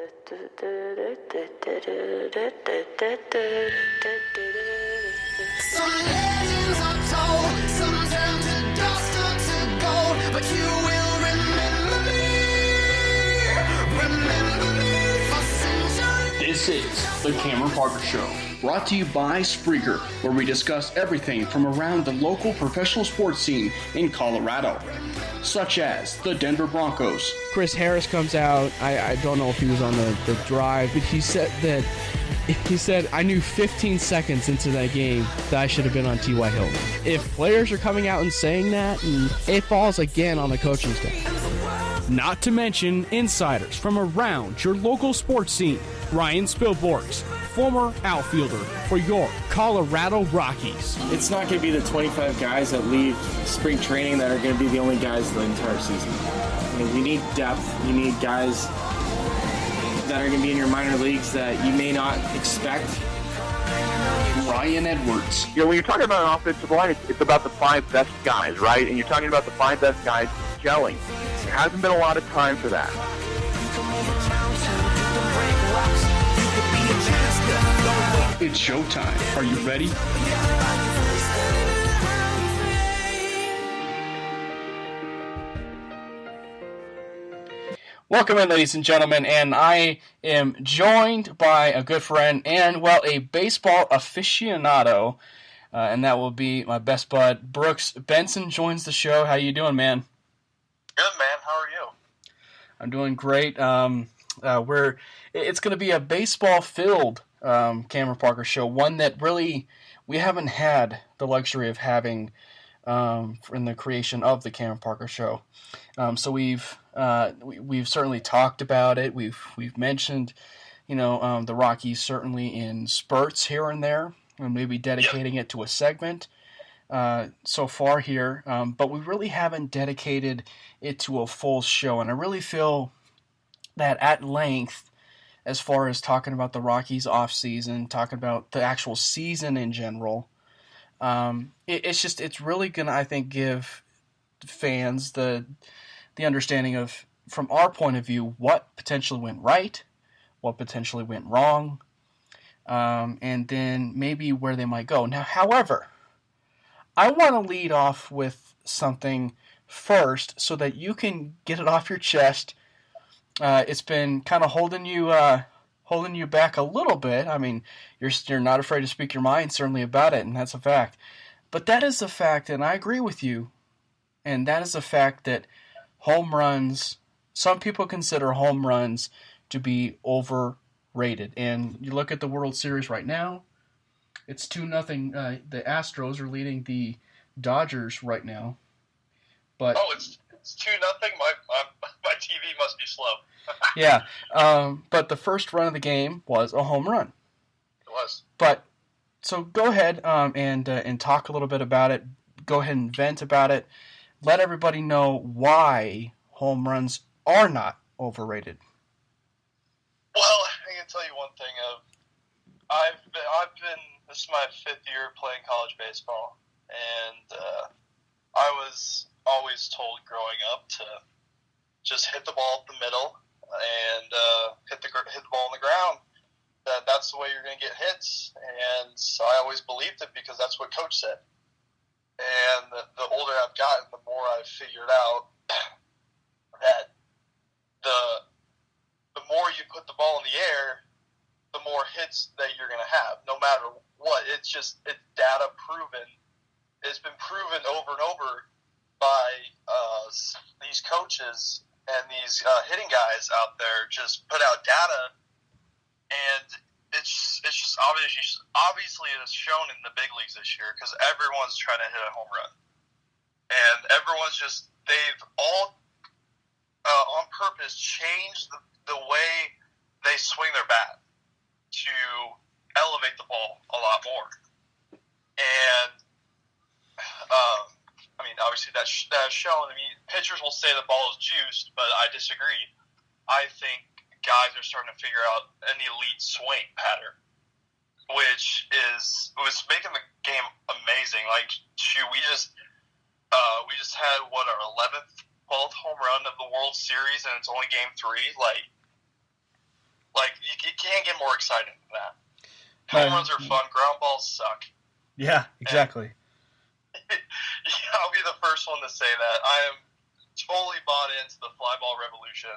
Some legends are told, some turn to dust or to gold, but you will remember me for centuries. This is the Cameron Parker Show, brought to you by Spreaker, where we discuss everything from around the local professional sports scene in Colorado, such as the Denver Broncos. Chris Harris comes out. I don't know if he was on the drive, but he said, I knew 15 seconds into that game that I should have been on T.Y. Hilton. If players are coming out and saying that, it falls again on the coaching staff. Not to mention insiders from around your local sports scene. Ryan Spilborgs, former outfielder for your Colorado Rockies. It's not going to be the 25 guys that leave spring training that are going to be the only guys the entire season. I mean, you need depth. You need guys that are going to be in your minor leagues that you may not expect. Ryan Edwards. You know, when you're talking about an offensive line, it's about the five best guys, right? And you're talking about the five best guys gelling. There hasn't been a lot of time for that. It's showtime. Are you ready? Welcome in, ladies and gentlemen, and I am joined by a good friend and, well, a baseball aficionado, and that will be my best bud, Brooks Benson, joins the show. How you doing, man? Good, man. How are you? I'm doing great. It's going to be a baseball-filled Cameron Parker show, one that really we haven't had the luxury of having in the creation of the Cameron Parker show. So we've certainly talked about it. We've mentioned, the Rockies certainly in spurts here and there, and maybe dedicating it to a segment so far here. But we really haven't dedicated it to a full show, and I really feel that at length, as far as talking about the Rockies off season, talking about the actual season in general, it's really gonna, I think, give fans the understanding of, from our point of view, what potentially went right, what potentially went wrong, and then maybe where they might go. Now, however, I want to lead off with something first so that you can get it off your chest. It's been kind of holding you back a little bit. I mean, you're not afraid to speak your mind, certainly, about it, and that's a fact. But that is a fact, and I agree with you, and that is a fact that home runs, some people consider home runs to be overrated. And you look at the World Series right now, it's 2-0. The Astros are leading the Dodgers right now. But it's 2-0. My TV must be slow. Yeah, but the first run of the game was a home run. It was. But so go ahead and talk a little bit about it. Go ahead and vent about it. Let everybody know why home runs are not overrated. Well, I can tell you one thing. I've been. This is my 5th year playing college baseball, and I was always told growing up to just hit the ball up the middle and hit the ball on the ground. That's the way you're going to get hits, and so I always believed it because that's what coach said. And the older I've gotten, the more I've figured out that the more you put the ball in the air, the more hits that you're going to have, no matter what. It's data proven. It's been proven over and over by these coaches and these hitting guys out there. Just put out data, and it's just obviously it's shown in the big leagues this year because everyone's trying to hit a home run, and they've all on purpose changed the way they swing their bat to elevate the ball a lot more. And obviously that's shown. I mean, pitchers will say the ball is juiced, but I disagree. I think guys are starting to figure out an elite swing pattern, which was making the game amazing. Like, shoot, we just had our 11th, 12th home run of the World Series, and it's only game 3. Like, Like, you can't get more exciting than that. Home runs are fun. Ground balls suck. Yeah, exactly. I'll be the first one to say that. I am totally bought into the fly ball revolution.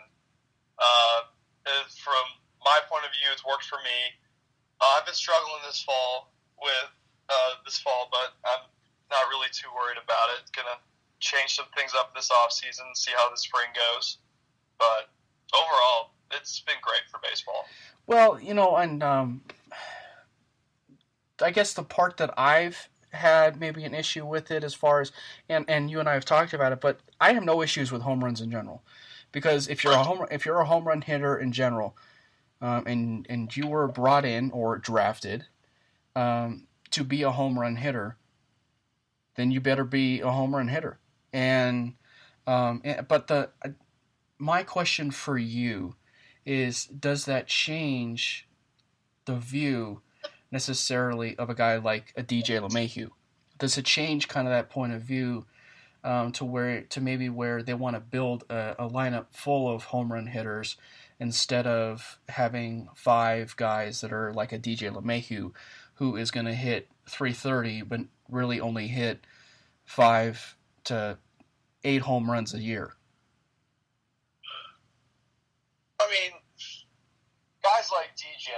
From my point of view, it's worked for me. I've been struggling this fall, but I'm not really too worried about it. Gonna change some things up this off season, see how the spring goes. But overall, it's been great for baseball. Well, and I guess the part that I've had maybe an issue with it as far as, and you and I have talked about it, but I have no issues with home runs in general, because if you're a home run hitter in general, and you were brought in or drafted to be a home run hitter, then you better be a home run hitter. But my question for you is, does that change the view necessarily of a guy like a DJ LeMahieu? Does it change kind of that point of view to maybe where they want to build a lineup full of home run hitters instead of having 5 guys that are like a DJ LeMahieu, who is going to hit 330 but really only hit 5 to 8 home runs a year? I mean, guys like DJ,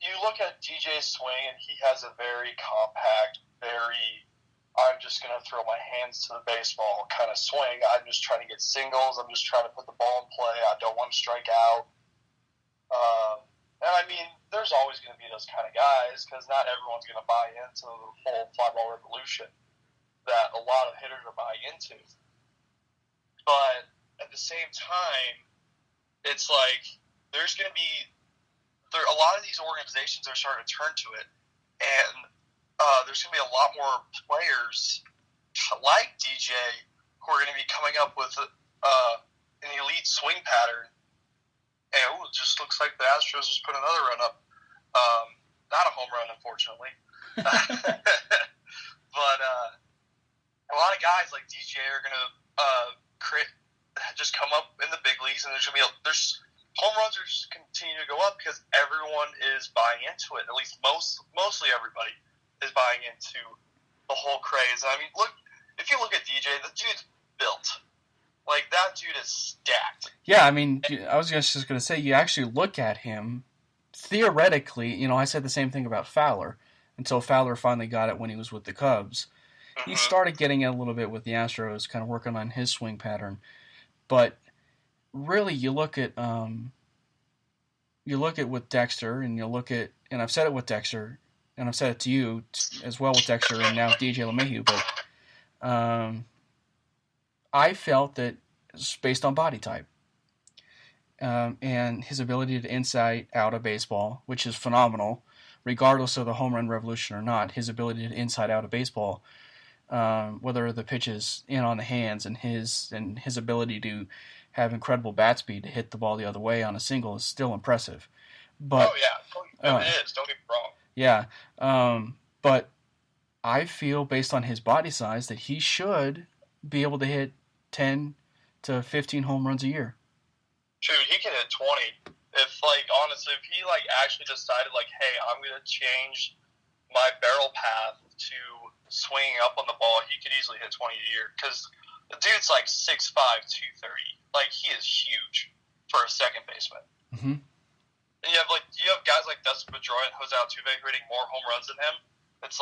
you look at DJ's swing, and he has a very compact, I'm just going to throw my hands to the baseball kind of swing. I'm just trying to get singles. I'm just trying to put the ball in play. I don't want to strike out. And I mean, there's always going to be those kind of guys, because not everyone's going to buy into the whole fly ball revolution that a lot of hitters are buying into. But at the same time, it's like there's going to be a lot of these organizations are starting to turn to it, and there's going to be a lot more players like DJ who are going to be coming up with an elite swing pattern. And it just looks like the Astros just put another run up. Not a home run, unfortunately. But a lot of guys like DJ are going to just come up in the big leagues, and there's home runs are just continue to go up because everyone is buying into it. At least mostly everybody is buying into the whole craze. I mean, if you look at DJ, the dude's built. Like, that dude is stacked. Yeah, I mean, I was just going to say, you actually look at him, theoretically, I said the same thing about Fowler, until Fowler finally got it when he was with the Cubs. Mm-hmm. He started getting it a little bit with the Astros, kind of working on his swing pattern. But really, you look at with Dexter, and and I've said it with Dexter, and I've said it to you as well with Dexter, and now DJ LeMahieu, but I felt that it's based on body type and his ability to inside out a baseball, which is phenomenal, regardless of the home run revolution or not. His ability to inside out a baseball, whether the pitch is in on the hands, and his ability to have incredible bat speed to hit the ball the other way on a single is still impressive. But, it is. Don't get me wrong. Yeah, but I feel based on his body size that he should be able to hit 10 to 15 home runs a year. Dude, he can hit 20. Honestly, if he, actually decided, hey, I'm going to change my barrel path to swinging up on the ball, he could easily hit 20 a year. Because the dude's 6'5", 230. He is huge for a second baseman. Mm-hmm. And you have guys like Dustin Pedroia and Jose Altuve hitting more home runs than him. It's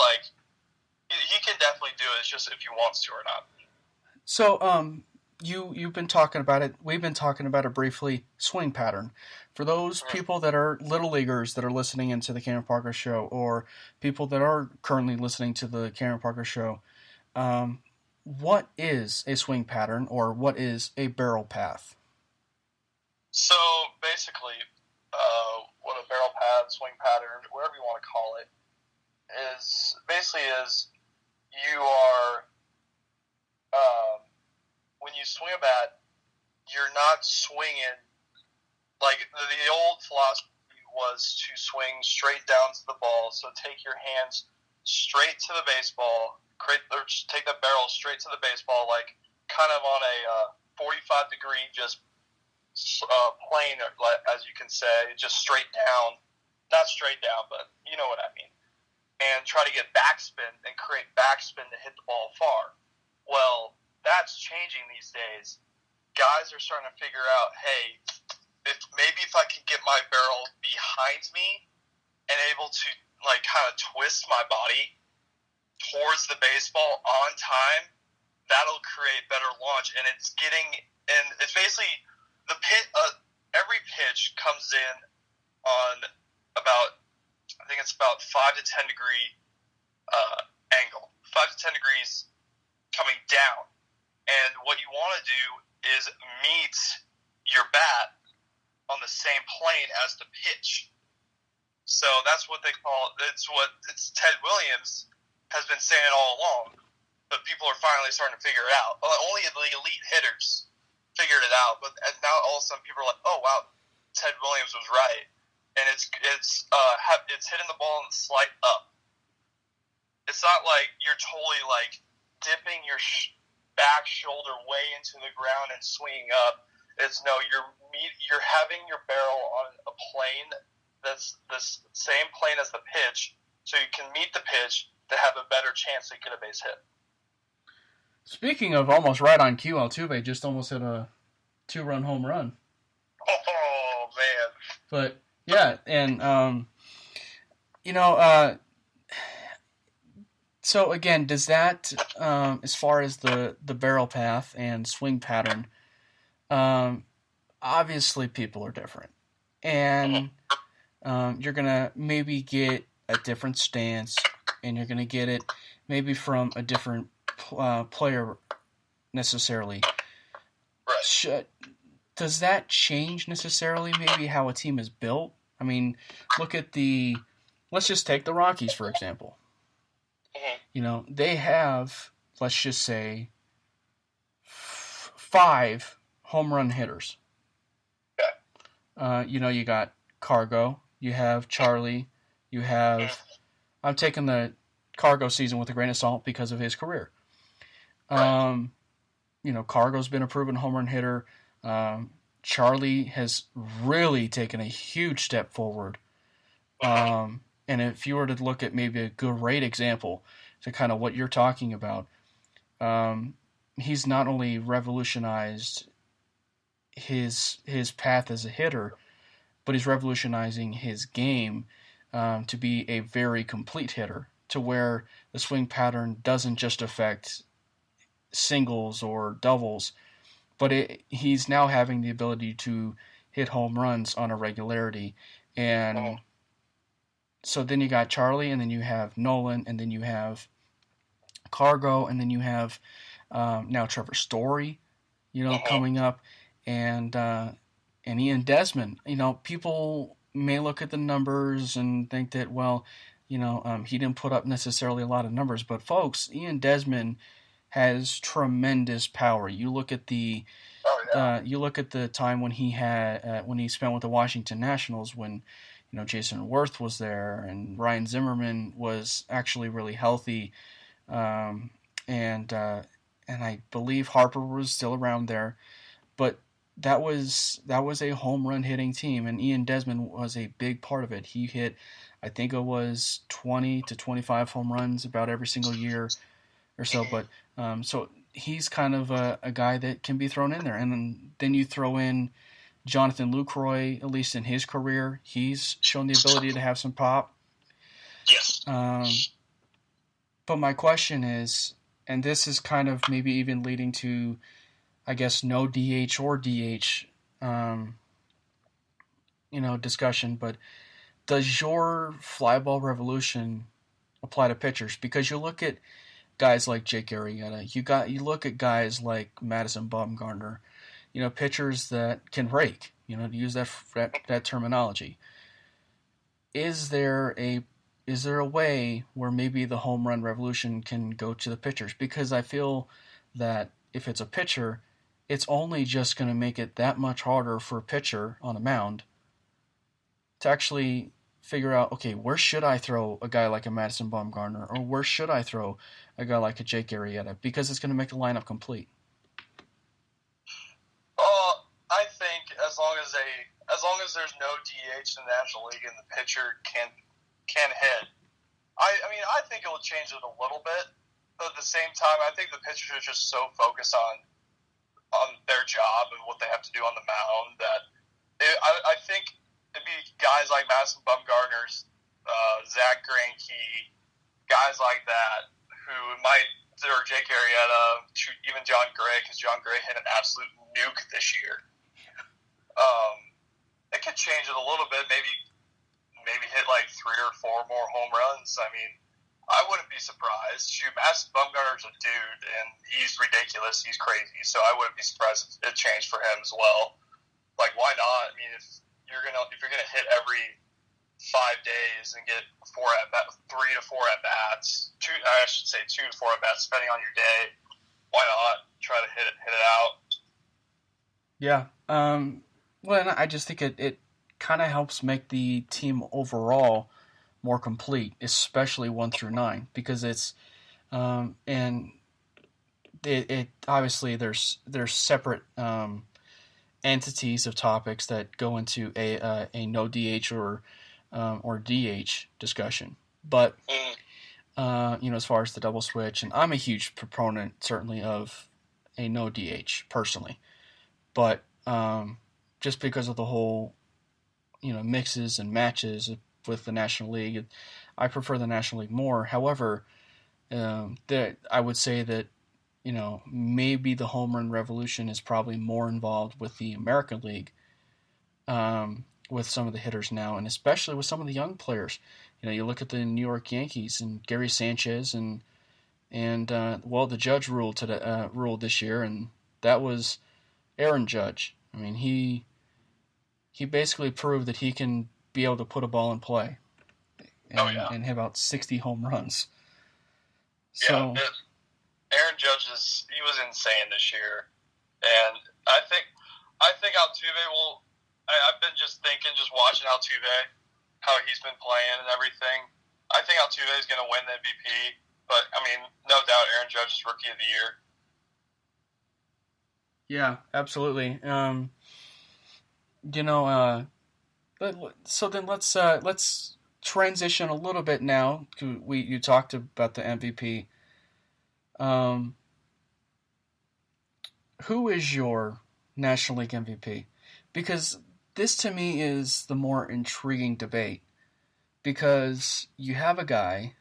he can definitely do it. It's just if he wants to or not. So, you've been talking about it. We've been talking about it briefly. Swing pattern. For those people that are little leaguers that are listening into the Cameron Parker Show, or people that are currently listening to the Cameron Parker Show, what is a swing pattern, or what is a barrel path? So basically, what a barrel path, swing pattern, whatever you want to call it, is you are. When you swing a bat, you're not swinging the old philosophy was to swing straight down to the ball. So take your hands straight to the baseball, just take that barrel straight to the baseball, kind of on a 45 degree, just plane, as you can say, just straight down. Not straight down, but you know what I mean. And try to get backspin and create backspin to hit the ball far. Well, that's changing these days. Guys are starting to figure out, hey, if I can get my barrel behind me and able to like kind of twist my body towards the baseball on time, that'll create better launch. And it's basically the every pitch comes in on about, I think it's about 5 to 10 degree angle, 5 to 10 degrees coming down. And what you want to do is meet your bat on the same plane as the pitch. So that's what they call it's Ted Williams has been saying all along, but people are finally starting to figure it out. Only the elite hitters figured it out, but now all of a sudden people are like, oh wow, Ted Williams was right. And it's hitting the ball in the slight up. It's not like you're totally like dipping your back shoulder way into the ground and swinging up. It's no, you're having your barrel on a plane that's the same plane as the pitch, so you can meet the pitch to have a better chance to get a base hit. Speaking of almost right on cue, Altuve just almost hit a 2-run home run. Oh man! But yeah, and so again, does that as far as the barrel path and swing pattern? Obviously, people are different, and you're gonna maybe get a different stance, and you're gonna get it maybe from a different player necessarily. Right. Does that change necessarily maybe how a team is built? I mean, let's just take the Rockies, for example. Mm-hmm. They have, let's just say, 5 home run hitters. Okay. You got Cargo, you have Charlie, you have... I'm taking the Cargo season with a grain of salt because of his career. Right. Cargo's been a proven home run hitter. Charlie has really taken a huge step forward. And if you were to look at maybe a great example to kind of what you're talking about, he's not only revolutionized his path as a hitter, but he's revolutionizing his game to be a very complete hitter, to where the swing pattern doesn't just affect singles or doubles, but he's now having the ability to hit home runs on a regularity. And so then you got Charlie, and then you have Nolan, and then you have Cargo, and then you have now Trevor Story, coming up, and Ian Desmond. People may look at the numbers and think that, well, he didn't put up necessarily a lot of numbers, but folks, Ian Desmond has tremendous power. You look at the time when he spent with the Washington Nationals, when Jason Worth was there and Ryan Zimmerman was actually really healthy, and I believe Harper was still around there, but that was a home run hitting team, and Ian Desmond was a big part of it. He hit, I think it was 20 to 25 home runs about every single year or so, but so he's kind of a guy that can be thrown in there. And then you throw in Jonathan Lucroy, at least in his career, he's shown the ability to have some pop. Yes. But my question is, and this is kind of maybe even leading to, I guess, no DH or DH, discussion, but does your fly ball revolution apply to pitchers? Because you look at guys like Jake Arrieta, you look at guys like Madison Bumgarner, pitchers that can rake, to use that terminology. Is there a way where maybe the home run revolution can go to the pitchers? Because I feel that if it's a pitcher, it's only just going to make it that much harder for a pitcher on a mound to actually figure out, okay, where should I throw a guy like a Madison Bumgarner, or where should I throw a guy like a Jake Arrieta, because it's going to make the lineup complete. I think as as long as there's no DH in the National League and the pitcher can hit, I mean, I think it will change it a little bit. But at the same time, I think the pitchers are just so focused on their job and what they have to do on the mound that I think it'd be guys like Madison Bumgarner's, Zach Greinke, guys like that who might, or Jake Arrieta, even John Gray, because John Gray hit an absolute nuke this year. It could change it a little bit, maybe hit like 3 or 4 more home runs. I mean, I wouldn't be surprised. Shoot, Madison Bumgarner's a dude, and he's ridiculous. He's crazy, so I wouldn't be surprised if it changed for him as well. Like, why not? I mean, if you're gonna hit every 5 days and get 3 to 4 at bats, 2 to 4 at bats, depending on your day, why not try to hit it out? Yeah. Well, I just think it kind of helps make the team overall more complete, especially 1 through 9, because it's and it obviously there's separate entities of topics that go into a no DH or DH discussion, but as far as the double switch, and I'm a huge proponent certainly of a no DH personally, but just because of the whole mixes and matches with the National League, I prefer the National League more. However, that I would say that maybe the home run revolution is probably more involved with the American League, with some of the hitters now, and especially with some of the young players. You look at the New York Yankees and Gary Sanchez, and the Judge ruled this year, and that was Aaron Judge. I mean, he basically proved that he can be able to put a ball in play and hit about 60 home runs. So, Aaron Judge he was insane this year, and I think Altuve will. I've been just watching Altuve, how he's been playing and everything. I think Altuve is going to win the MVP, but I mean, no doubt Aaron Judge is Rookie of the Year. Yeah, absolutely. So then let's transition a little bit now. You talked about the MVP. Who is your National League MVP? Because this to me is the more intriguing debate, because you have a guy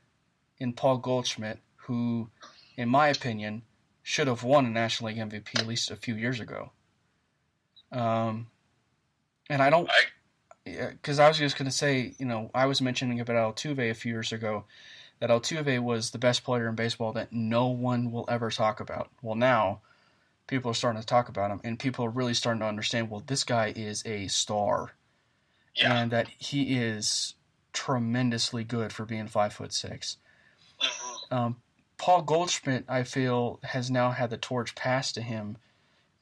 in Paul Goldschmidt who, in my opinion, should have won a National League MVP at least a few years ago. And I don't, because I was just going to say, I was mentioning about Altuve a few years ago, that Altuve was the best player in baseball that no one will ever talk about. Well, now people are starting to talk about him, and people are really starting to understand, well, this guy is a star. Yeah. And that he is tremendously good for being 5'6". Mm-hmm. Paul Goldschmidt, I feel, has now had the torch passed to him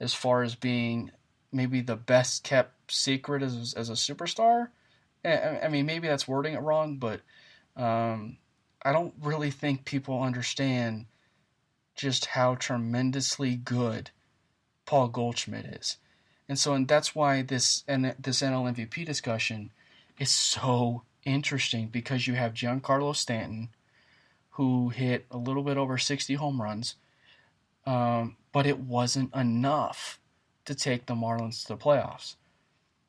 as far as being maybe the best kept secret as a superstar. I mean, maybe that's wording it wrong, but I don't really think people understand just how tremendously good Paul Goldschmidt is. And that's why this NL MVP discussion is so interesting, because you have Giancarlo Stanton, who hit a little bit over 60 home runs, but it wasn't enough to take the Marlins to the playoffs.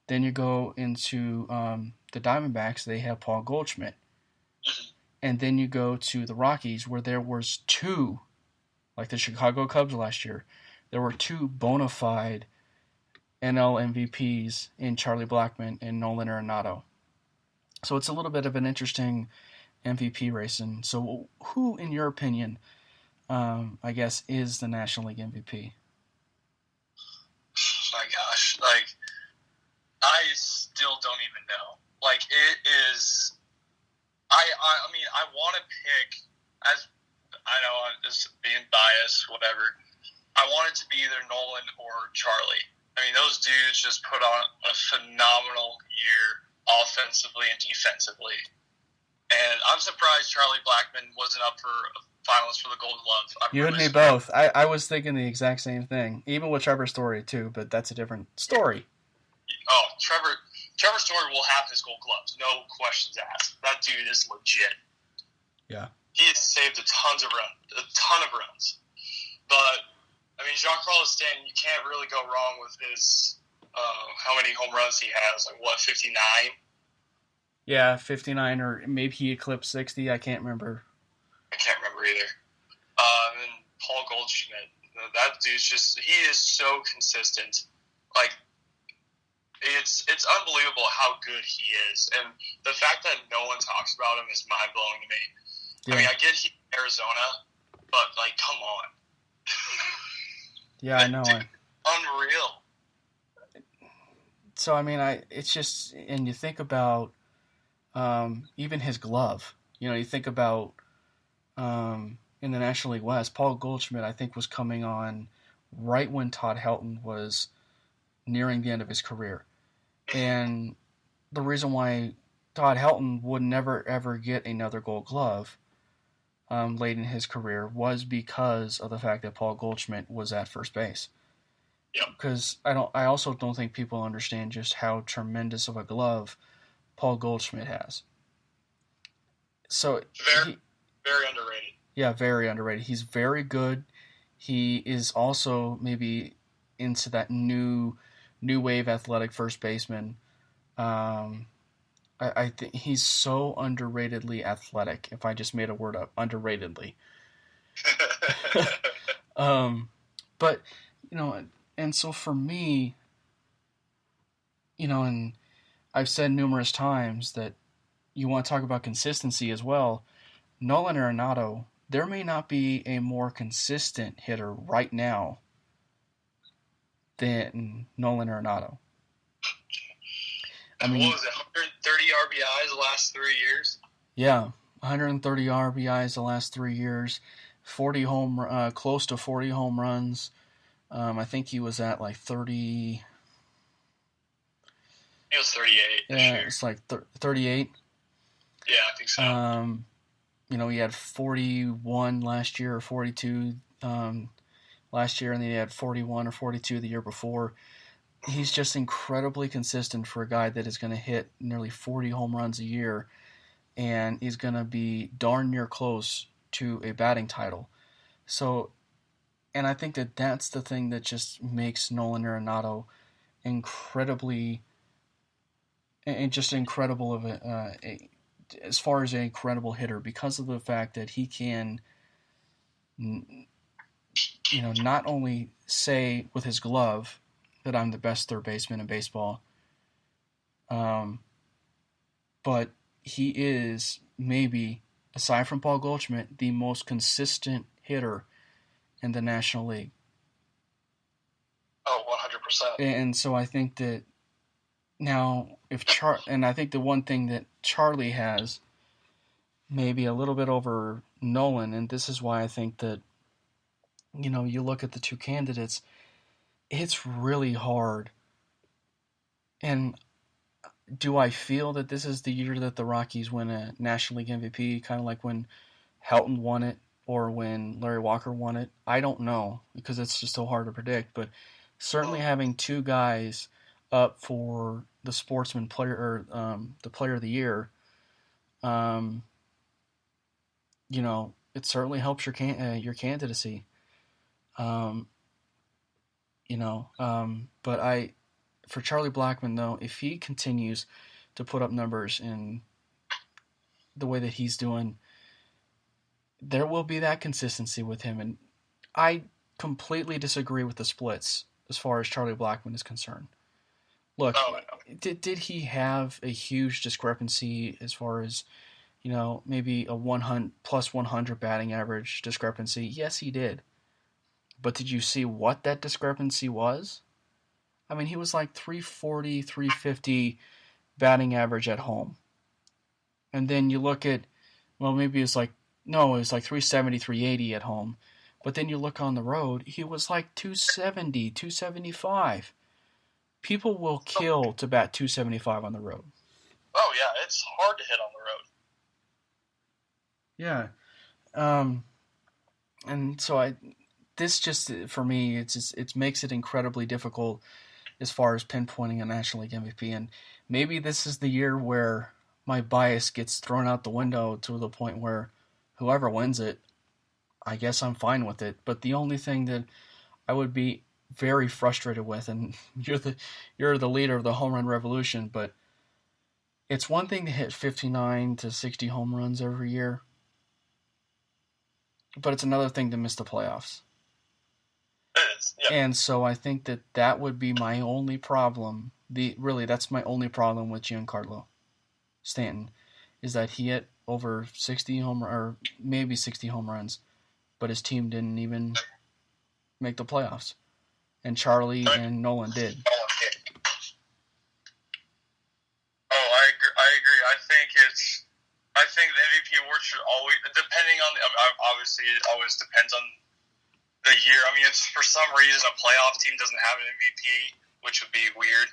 Then you go into the Diamondbacks, they have Paul Goldschmidt. And then you go to the Rockies, where there was 2, like the Chicago Cubs last year, there were 2 bona fide NL MVPs in Charlie Blackmon and Nolan Arenado. So it's a little bit of an interesting MVP race. And so who, in your opinion, I guess, is the National League MVP? My gosh, I still don't even know. It is. I mean, I want to pick, as I know I'm just being biased, whatever. I want it to be either Nolan or Charlie. I mean, those dudes just put on a phenomenal year offensively and defensively. And I'm surprised Charlie Blackmon wasn't up for finals for the Gold Glove. You and me both. I was thinking the exact same thing. Even with Trevor Story, too, but that's a different story. Oh, Trevor, Trevor Story will have his Gold Gloves, no questions asked. That dude is legit. Yeah. He has saved a ton of runs. But I mean, Jean-Carlos Stanton, you can't really go wrong with his how many home runs he has? Like what, 59? Yeah, 59, or maybe he eclipsed 60. I can't remember. I can't remember either. And Paul Goldschmidt, that dude's he is so consistent. Like, it's unbelievable how good he is. And the fact that no one talks about him is mind-blowing to me. Yeah. I mean, I get he's in Arizona, but, like, come on. Yeah, I know. Dude, unreal. So, I mean, it's just, and you think about even his glove. You know, you think about in the National League West, Paul Goldschmidt, I think, was coming on right when Todd Helton was nearing the end of his career. And the reason why Todd Helton would never, ever get another Gold Glove late in his career was because of the fact that Paul Goldschmidt was at first base. Yep. Because I also don't think people understand just how tremendous of a glove Paul Goldschmidt has. So very underrated. Yeah, very underrated. He's very good. He is also maybe into that new wave athletic first baseman. I think he's so underratedly athletic. If I just made a word up, underratedly. But and so for me, and I've said numerous times that you want to talk about consistency as well. Nolan Arenado, there may not be a more consistent hitter right now than Nolan Arenado. I mean, what was it, 130 RBIs the last 3 years? Yeah, 130 RBIs the last 3 years, close to 40 home runs. I think he was at like 30. He was 38 this year. It's like 38. Yeah, I think so. He had 41 last year or 42 last year, and then he had 41 or 42 the year before. He's just incredibly consistent for a guy that is going to hit nearly 40 home runs a year, and he's going to be darn near close to a batting title. So, and I think that that's the thing that just makes Nolan Arenado incredibly, and just incredible of as far as an incredible hitter, because of the fact that he can, not only say with his glove that I'm the best third baseman in baseball, but he is maybe, aside from Paul Goldschmidt, the most consistent hitter in the National League. Oh, 100%. And so I think that now, and I think the one thing that Charlie has maybe a little bit over Nolan, and this is why I think that, you look at the two candidates, it's really hard. And do I feel that this is the year that the Rockies win a National League MVP, kind of like when Helton won it or when Larry Walker won it? I don't know, because it's just so hard to predict. But certainly having two guys up for the Sportsman Player or the Player of the Year, it certainly helps your candidacy. But for Charlie Blackmon, though, if he continues to put up numbers in the way that he's doing, there will be that consistency with him. And I completely disagree with the splits as far as Charlie Blackmon is concerned. Look, did he have a huge discrepancy as far as, maybe a 100 plus 100 batting average discrepancy? Yes, he did. But did you see what that discrepancy was? I mean, he was like 340, 350 batting average at home. And then you look at, maybe it's like, no, it was like 370, 380 at home. But then you look on the road, he was like 270, 275. People will kill to bat 275 on the road. Oh, yeah, it's hard to hit on the road. Yeah. And so this just, for me, it makes it incredibly difficult as far as pinpointing a National League MVP. And maybe this is the year where my bias gets thrown out the window to the point where whoever wins it, I guess I'm fine with it. But the only thing that I would be very frustrated with, and you're the leader of the home run revolution, but it's one thing to hit 59 to 60 home runs every year, but it's another thing to miss the playoffs. It is. Yep. And so I think that would be my only problem. That's my only problem with Giancarlo Stanton, is that he hit over 60 or maybe 60 home runs, but his team didn't even make the playoffs. And Charlie and Nolan did. Oh, I agree. I think the MVP award should always, depending on obviously it always depends on the year. I mean, if for some reason a playoff team doesn't have an MVP, which would be weird,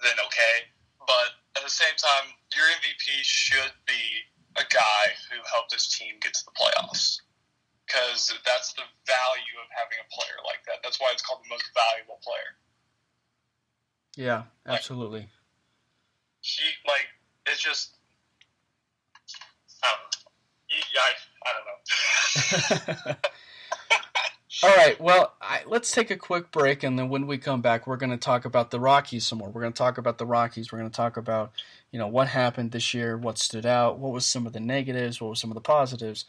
then okay. But at the same time, your MVP should be a guy who helped his team get to the playoffs, because that's the value of having a player like that. That's why it's called the most valuable player. Yeah, absolutely. It's just, I don't know. I don't know. All right, well, let's take a quick break, and then when we come back, we're going to talk about the Rockies some more. We're going to talk about the Rockies. We're going to talk about, what happened this year, what stood out, what was some of the negatives, what were some of the positives.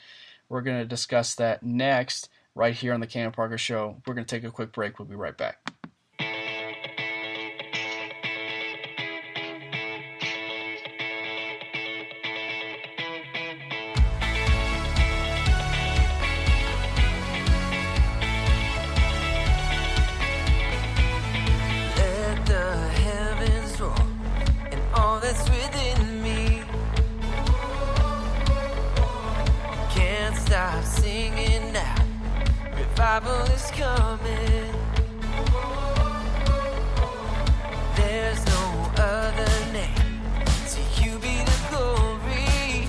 We're going to discuss that next, right here on the Cam Parker Show. We're going to take a quick break. We'll be right back. Let the heavens roar and all that's within me. Can't stop singing now. Revival is coming. There's no other name. To you be the glory.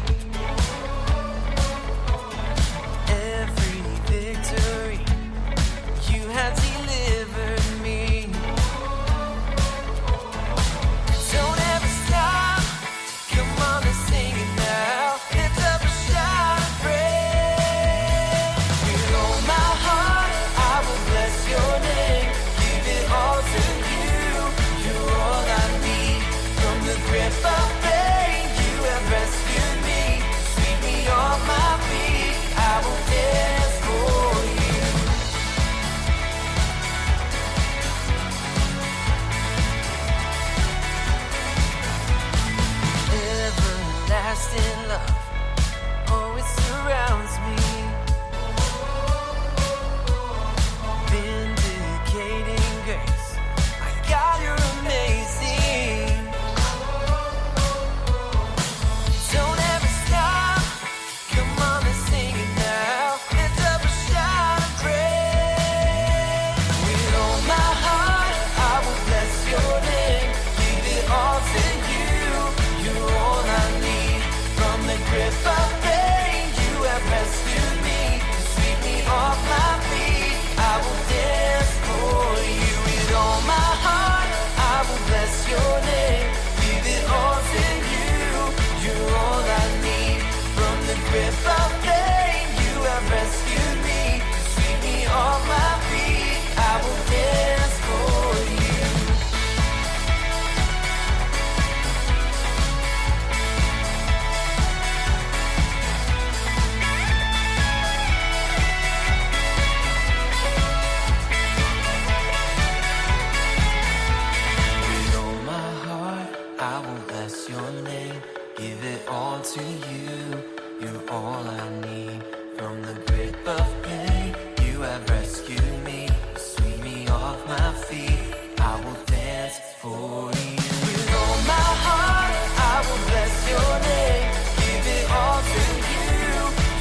Every victory you have delivered me. Don't ever stop. Come on and sing it now. Lift up a shout and praise. With all my heart, I will bless your name. Give it all to you. You're all I need. From the grip of pain, you have rescued me. Sweep me off my feet. I will dance for you. Everlasting love always surrounds me. Vindicating grace, my God, you're amazing. Don't ever stop. Come on and sing it now. Lift up a shout and praise. With all my heart, I will bless your name. Give it all to you. You're all I need. From the grip of pain, you have rescued me. Sweep me off my feet. I will dance for you. With all my heart, I will bless your name. Give it all to you. You're all I need. From the grip of pain, you have rescued me. Sweep me off my feet. I will dance for you. With all my heart, I will bless your name. Give it all to you. You're all I need. From the grip of pain, you have rescued me. Sweep me off my feet. I will dance for you. With all my heart, I will bless your name. Give it all to you.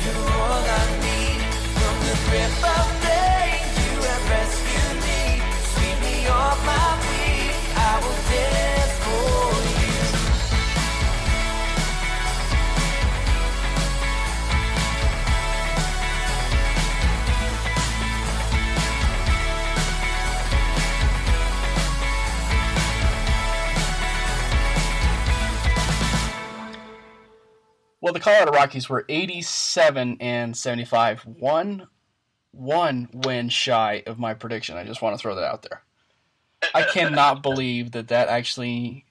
You're all I need. From the grip of pain, you have rescued me. Sweep me off my feet. I will dance for you. Well, the Colorado Rockies were 87-75, one win shy of my prediction. I just want to throw that out there. I cannot believe that actually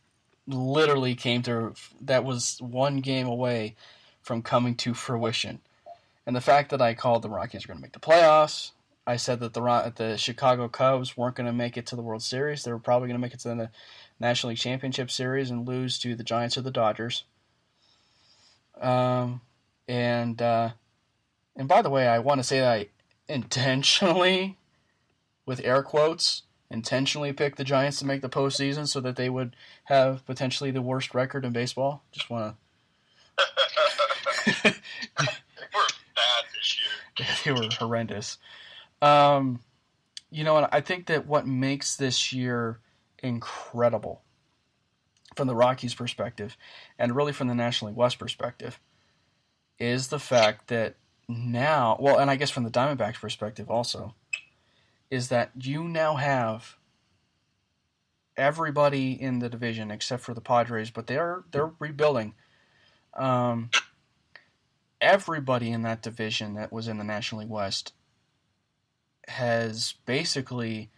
literally came to. That was one game away from coming to fruition. And the fact that I called the Rockies were going to make the playoffs, I said that the Chicago Cubs weren't going to make it to the World Series. They were probably going to make it to the National League Championship Series and lose to the Giants or the Dodgers. And by the way, I want to say that I intentionally, with air quotes, intentionally picked the Giants to make the postseason so that they would have potentially the worst record in baseball. Just want to. They were bad this year. They were horrendous. You know what? I think that what makes this year incredible from the Rockies' perspective, and really from the National League West perspective, is the fact that now, well, and I guess from the Diamondbacks' perspective also, is that you now have everybody in the division except for the Padres, but they're rebuilding. Everybody in that division that was in the National League West has basically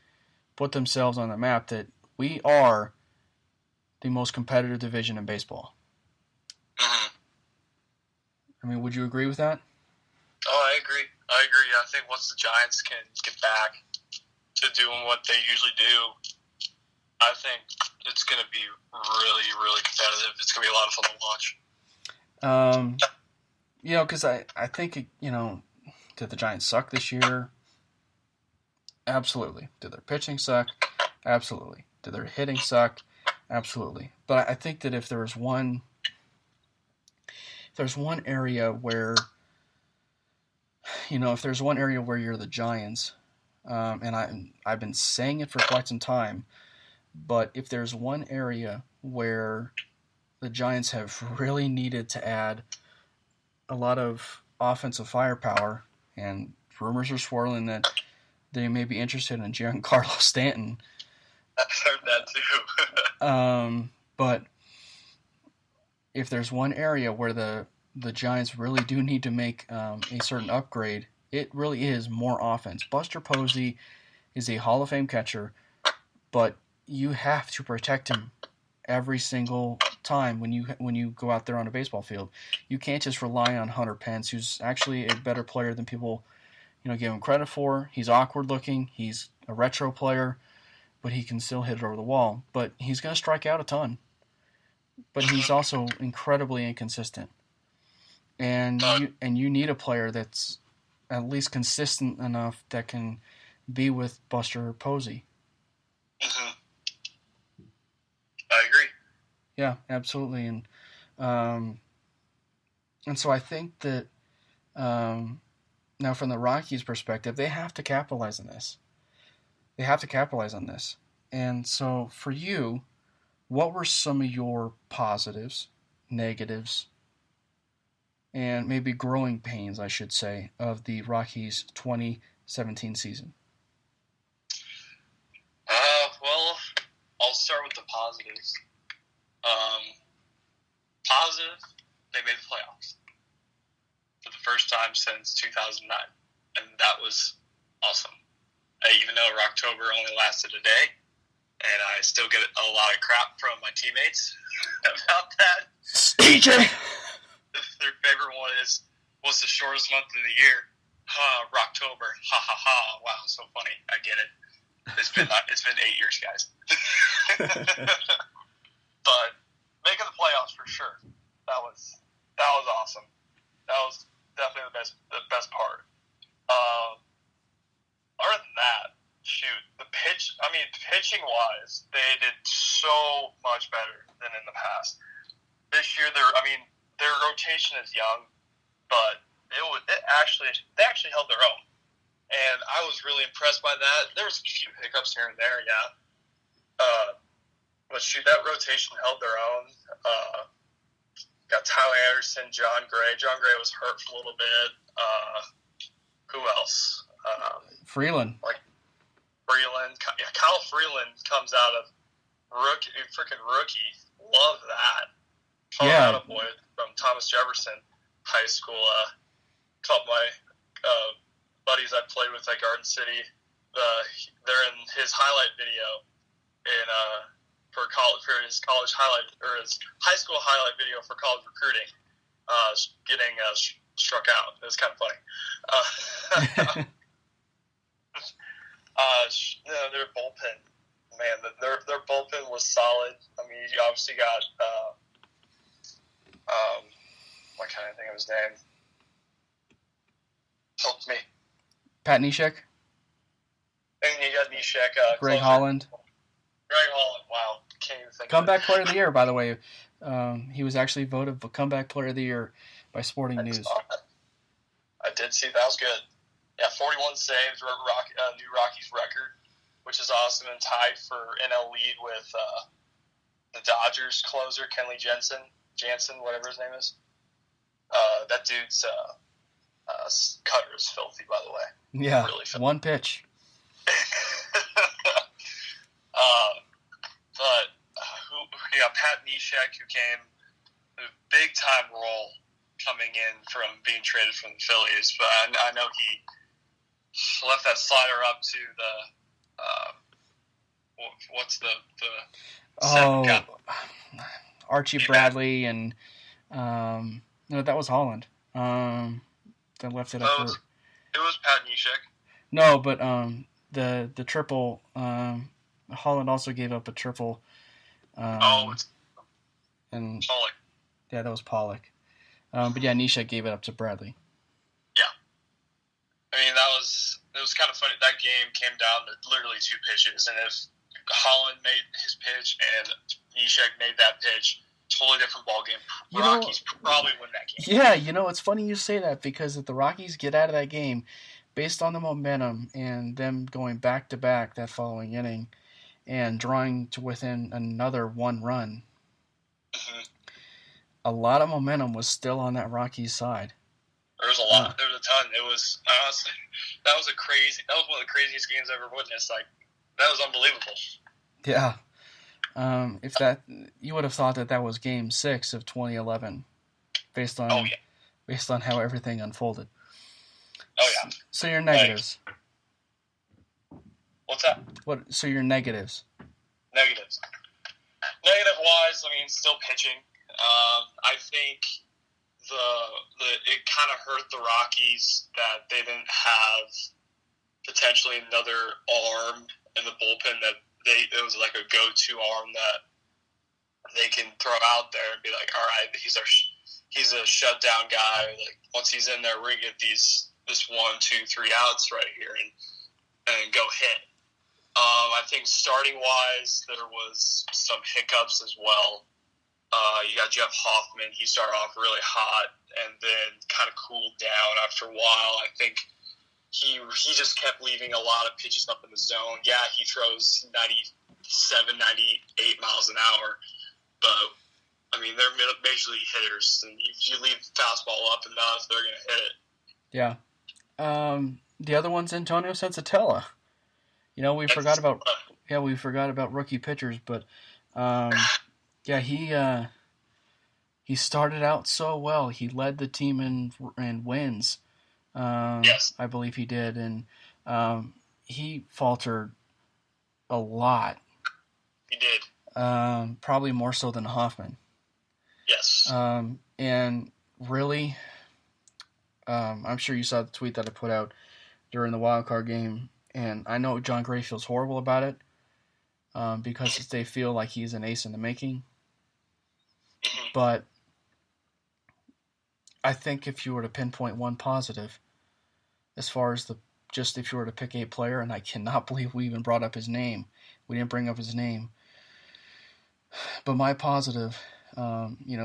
put themselves on the map that we are the most competitive division in baseball. Mm-hmm. I mean, would you agree with that? Oh, I agree. I think once the Giants can get back to doing what they usually do, I think it's going to be really, really competitive. It's going to be a lot of fun to watch. You know, because I think, you know, did the Giants suck this year? Absolutely. Did their pitching suck? Absolutely. Did their hitting suck? Absolutely. But I think that if there's one area where, you know, if there's one area where you're the Giants, and I've been saying it for quite some time, but if there's one area where the Giants have really needed to add a lot of offensive firepower, and rumors are swirling that they may be interested in Giancarlo Stanton. I've heard that too. But if there's one area where the Giants really do need to make a certain upgrade, it really is more offense. Buster Posey is a Hall of Fame catcher, but you have to protect him every single time when you go out there on a baseball field. You can't just rely on Hunter Pence, who's actually a better player than people, you know, give him credit for. He's awkward looking. He's a retro player, but he can still hit it over the wall. But he's going to strike out a ton. But he's also incredibly inconsistent. And you need a player that's at least consistent enough that can be with Buster Posey. Mm-hmm. I agree. Yeah, absolutely. And so I think that now from the Rockies' perspective, they have to capitalize on this. They have to capitalize on this. And so for you, what were some of your positives, negatives, and maybe growing pains, I should say, of the Rockies' 2017 season? Well, I'll start with the positives. Positive, they made the playoffs for the first time since 2009, and that was awesome. Even though October only lasted a day, and I still get a lot of crap from my teammates about that. DJ! Their favorite one is, what's the shortest month of the year? Rocktober. Ha ha ha. Wow, so funny. I get it. It's been 8 years, guys. But making the playoffs for sure. That was awesome. That was definitely the best part. Other than that, pitching wise, they did so much better than in the past. This year, their rotation is young, but they actually held their own, and I was really impressed by that. There was a few hiccups here and there, yeah. But shoot, that rotation held their own. Got Tyler Anderson, John Gray. John Gray was hurt for a little bit. Who else? Freeland. Freeland. Yeah, Kyle Freeland comes out of freaking rookie. Love that. Colorado boy from Thomas Jefferson. high school. Couple of my buddies I played with at Garden City, they're in his highlight video for his college highlight or his high school highlight video for college recruiting, getting struck out. It was kind of funny. Their bullpen, man, their bullpen was solid. I mean, you obviously got why can't I think of his name? Help me. Pat Neshek, And you got Neshek. Greg closer. Holland. Greg Holland. Wow, can't even think. Comeback of Player of the Year, by the way. He was actually voted Comeback Player of the Year by Sporting it. News. I did see that was good. Yeah, 41 saves, new Rockies record, which is awesome, and tied for NL lead with the Dodgers closer Kenley Jansen, whatever his name is. That dude's cutter is filthy, by the way. Yeah, Really filthy. one pitch. But Pat Neshek, who came a big time role coming in from being traded from the Phillies, but I know he left that slider up to the what's the second guy? Archie Bradley and no, that was Holland. That left it up for. It was Pat Neshek. No, but the triple. Holland also gave up a triple. It's and Pollock. yeah, that was Pollock. But yeah, Neshek gave it up to Bradley. Yeah, I mean it was kind of funny. That game came down to literally two pitches, and if Holland made his pitch and Neshek made that pitch, totally different ball game. Rockies probably win that game. Yeah, it's funny you say that because if the Rockies get out of that game, based on the momentum and them going back to back that following inning, and drawing to within another one run, a lot of momentum was still on that Rockies side. There was a lot. There was a ton. It was honestly that was one of the craziest games I've ever witnessed. Like that was unbelievable. Yeah. If that you would have thought that was Game 6 of 2011, based on how everything unfolded. Oh yeah. So your negatives. What's that? So your negatives. Negatives. Negative wise, I mean, still pitching. I think it kind of hurt the Rockies that they didn't have potentially another arm in the bullpen that it was like a go-to arm that they can throw out there and be like, all right, he's a shutdown guy. Like once he's in there, we're gonna get this 1, 2, 3 outs right here and go hit. I think starting-wise, there was some hiccups as well. You got Jeff Hoffman. He started off really hot and then kind of cooled down after a while. I think he just kept leaving a lot of pitches up in the zone. Yeah, he throws 97, 98 miles an hour, but, I mean, they're major league hitters, and if you leave the fastball up enough, they're going to hit it. Yeah. The other one's Antonio Sensatella. We forgot about rookie pitchers, but he started out so well. He led the team in wins. Yes, I believe he did, and he faltered a lot. He did. Probably more so than Hoffman. Yes. And really, I'm sure you saw the tweet that I put out during the wild card game. And I know John Gray feels horrible about it because they feel like he's an ace in the making. But I think if you were to pinpoint one positive, as far as if you were to pick a player, and I cannot believe we even brought up his name. We didn't bring up his name. But my positive,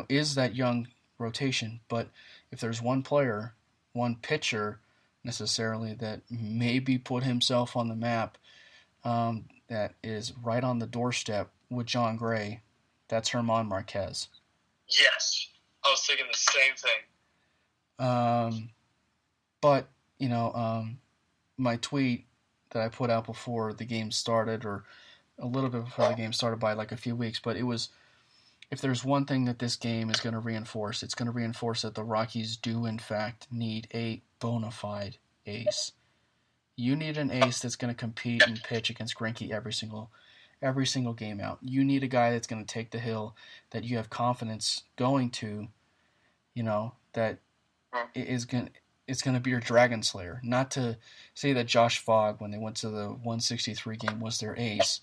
is that young rotation. But if there's one player, one pitcher, necessarily that maybe put himself on the map that is right on the doorstep with John Gray, that's German Marquez. Yes, I was thinking the same thing. But my tweet that I put out before the game started, or a little bit before the game started by like a few weeks, but it was if there's one thing that this game is going to reinforce, it's going to reinforce that the Rockies do, in fact, need a bona fide ace. You need an ace that's going to compete and pitch against Greinke every single game out. You need a guy that's going to take the hill, that you have confidence going to, that it's going to be your Dragon Slayer. Not to say that Josh Fogg, when they went to the 163 game, was their ace,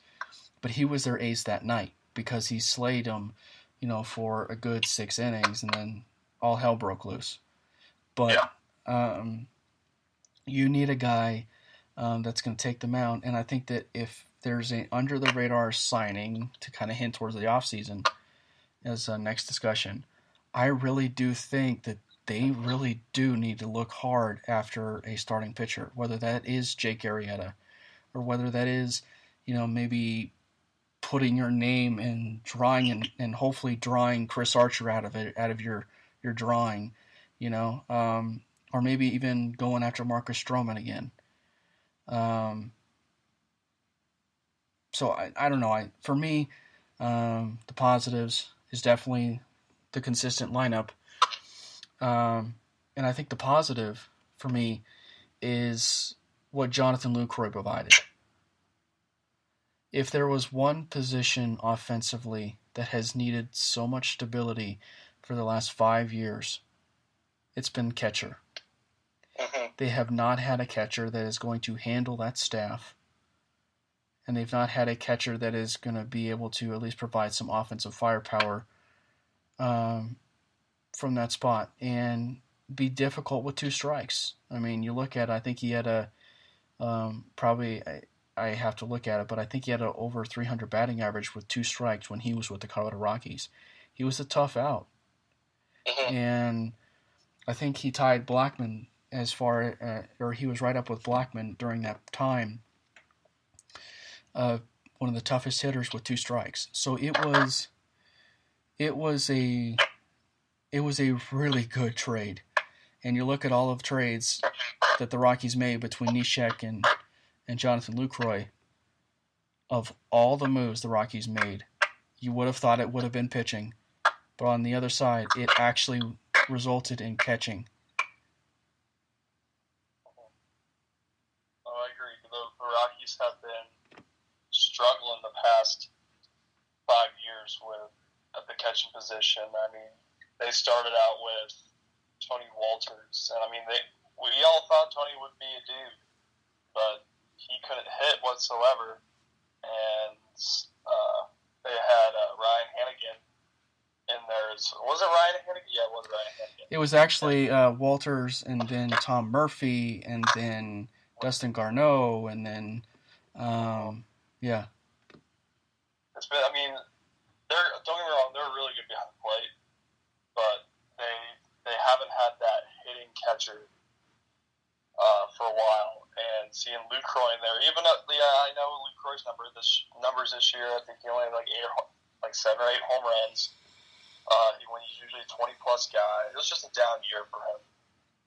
but he was their ace that night because he slayed them, for a good 6 innings, and then all hell broke loose. But you need a guy that's going to take the mound, and I think that if there's an under-the-radar signing to kind of hint towards the offseason as a next discussion, I really do think that they really do need to look hard after a starting pitcher, whether that is Jake Arrieta or whether that is, maybe putting your name and drawing and hopefully drawing Chris Archer out of your drawing, or maybe even going after Marcus Stroman again. So I don't know. For me, the positives is definitely the consistent lineup. And I think the positive for me is what Jonathan Lucroy provided. If there was one position offensively that has needed so much stability for the last 5 years, it's been catcher. They have not had a catcher that is going to handle that staff, and they've not had a catcher that is going to be able to at least provide some offensive firepower from that spot and be difficult with 2 strikes. I mean, you look at it, I think he had I have to look at it, but I think he had over 300 batting average with 2 strikes when he was with the Colorado Rockies. He was a tough out. And I think he tied Blackman or he was right up with Blackman during that time. One of the toughest hitters with 2 strikes. So it was a really good trade. And you look at all of the trades that the Rockies made between Neshek and Jonathan Lucroy, of all the moves the Rockies made, you would have thought it would have been pitching. But on the other side, it actually resulted in catching. I agree. The Rockies have been struggling the past 5 years at the catching position. I mean, they started out with Tony Walters, and we all thought Tony would be a dude, but he couldn't hit whatsoever. And they had Ryan Hannigan in there. Was it Ryan Hannigan? Yeah, it was Ryan Hannigan. It was actually Walters, and then Tom Murphy, and then Dustin Garneau, and then yeah. It's been. Don't get me wrong. They're really good behind the plate, but they haven't had that hitting catcher for a while. And seeing Lucroy in there, I know Lucroy's numbers this year. I think he only had 7 or 8 home runs. When he's usually a 20-plus guy, it was just a down year for him.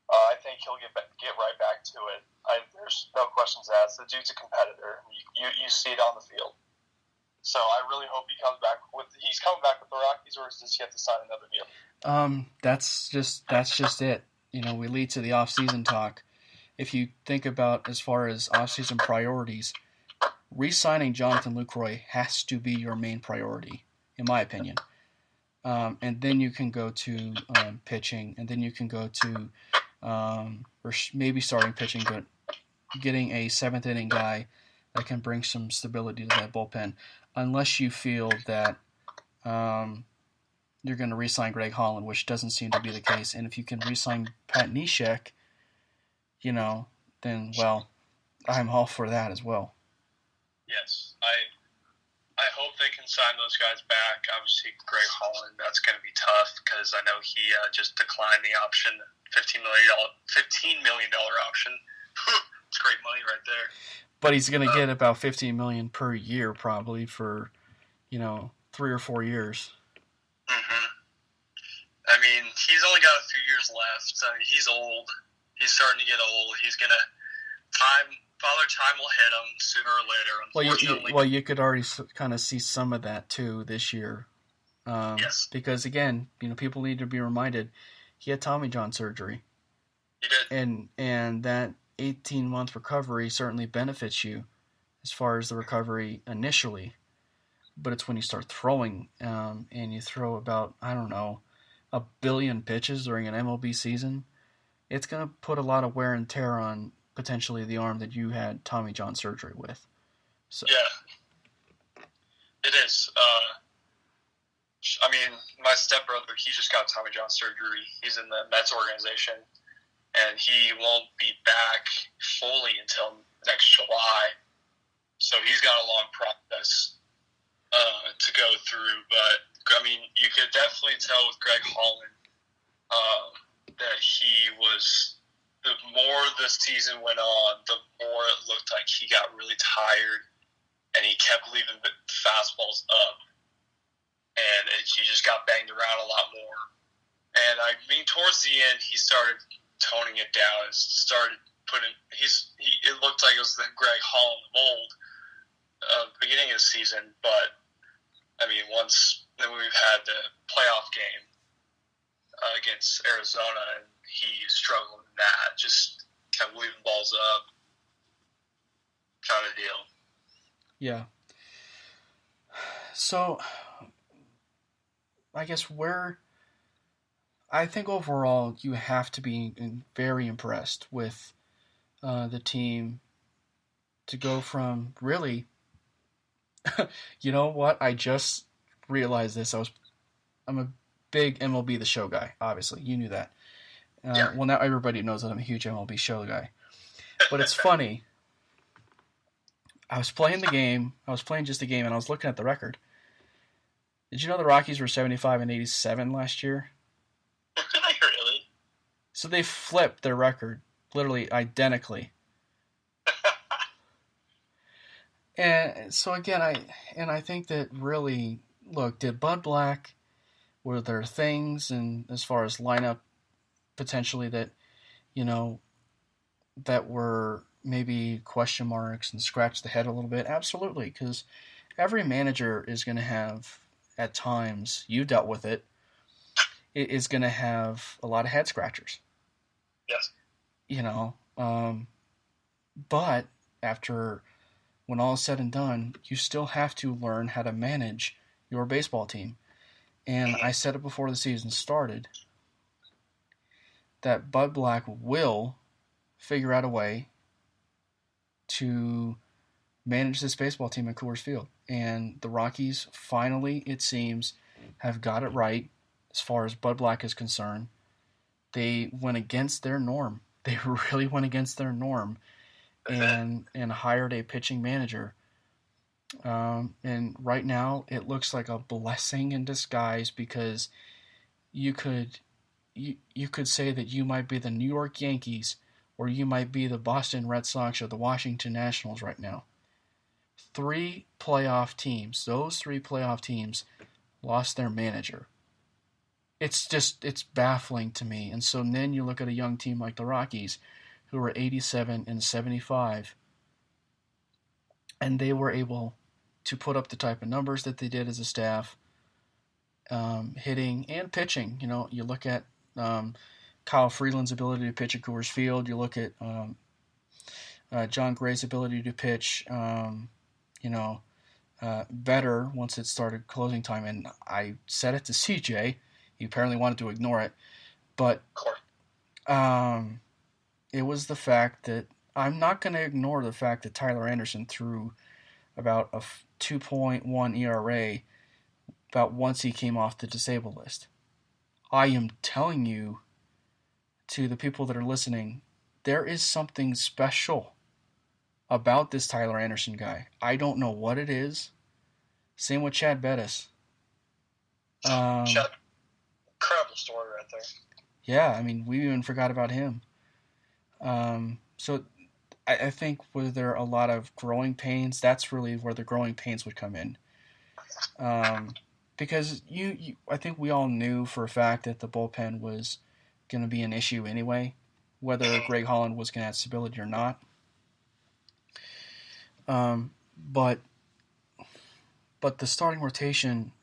I think he'll get right back to it. There's no questions asked. The dude's a competitor. You see it on the field. So I really hope he comes back he's coming back with the Rockies, or does he have to sign another deal? That's just it. We lead to the off-season talk. If you think about as far as off-season priorities, re-signing Jonathan Lucroy has to be your main priority, in my opinion. And then you can go to pitching, and then you can go to maybe starting pitching, but getting a 7th inning guy that can bring some stability to that bullpen, unless you feel that you're going to re-sign Greg Holland, which doesn't seem to be the case. And if you can re-sign Pat Neshek, then, well, I'm all for that as well. Yes, I hope they can sign those guys back. Obviously, Greg Holland, that's going to be tough because I know he just declined the option, $15 million option. It's great money right there. But he's going to get about $15 million per year probably for, 3 or 4 years. Mm-hmm. He's only got a few years left. He's old. He's starting to get old. He's going to Father Time will hit him sooner or later, unfortunately. Well, you could already kind of see some of that, too, this year. Yes. Because again, people need to be reminded he had Tommy John surgery, He did. and that 18-month recovery certainly benefits you as far as the recovery initially. But it's when you start throwing, and you throw about, I don't know, 1 billion pitches during an MLB season, it's going to put a lot of wear and tear on potentially the arm that you had Tommy John surgery with. So Yeah, it is. I mean, my stepbrother, he just got Tommy John surgery. He's in the Mets organization, and he won't be back fully until next July. So he's got a long process to go through. But, I mean, you could definitely tell with Greg Holland that he was, the more the season went on, the more it looked like he got really tired, and he kept leaving the fastballs up. And he just got banged around a lot more. And I mean, towards the end, he started toning it down and started putting. It looked like it was the Greg Holland mold beginning of the season, but I mean, then we've had the playoff game against Arizona, and he struggled in that, just kept leaving balls up, kind of deal. yeah. So I guess I think overall you have to be very impressed with the team to go from really. You know what? I just realized this. I'm a big MLB The Show guy. Obviously, you knew that. Yeah. Well, now everybody knows that I'm a huge MLB Show guy. But it's funny. I was playing the game. I was playing just a game, and I was looking at the record. Did you know the Rockies were 75 and 87 last year? Really? So they flipped their record, literally identically. And so again, I think that really, look, did Bud Black, were there things, and as far as lineup potentially that, that were maybe question marks and scratch the head a little bit? Absolutely, because every manager is going to have, at times, you dealt with it, is going to have a lot of head scratchers. Yes. But after, when all is said and done, you still have to learn how to manage your baseball team. And I said it before the season started, that Bud Black will figure out a way to manage this baseball team at Coors Field. And the Rockies finally, it seems, have got it right as far as Bud Black is concerned. They went against their norm. They really went against their norm and hired a pitching manager. And right now, it looks like a blessing in disguise, because you could say that you might be the New York Yankees, or you might be the Boston Red Sox or the Washington Nationals right now. 3 playoff teams, those 3 playoff teams lost their manager. It's baffling to me. And so then you look at a young team like the Rockies, who were 87 and 75, and they were able to put up the type of numbers that they did as a staff, hitting and pitching. You look at Kyle Freeland's ability to pitch at Coors Field. You look at John Gray's ability to pitch, better once it started closing time. And I said it to CJ. He apparently wanted to ignore it. But it was the fact that I'm not going to ignore the fact that Tyler Anderson threw about a 2.1 ERA about once he came off the disabled list. I am telling you, to the people that are listening, there is something special about this Tyler Anderson guy. I don't know what it is. Same with Chad Bettis. Chad, incredible story right there. Yeah, I mean, we even forgot about him. So I think were there a lot of growing pains? That's really where the growing pains would come in. Because I think we all knew for a fact that the bullpen was going to be an issue anyway, whether Greg Holland was going to have stability or not. But the starting rotation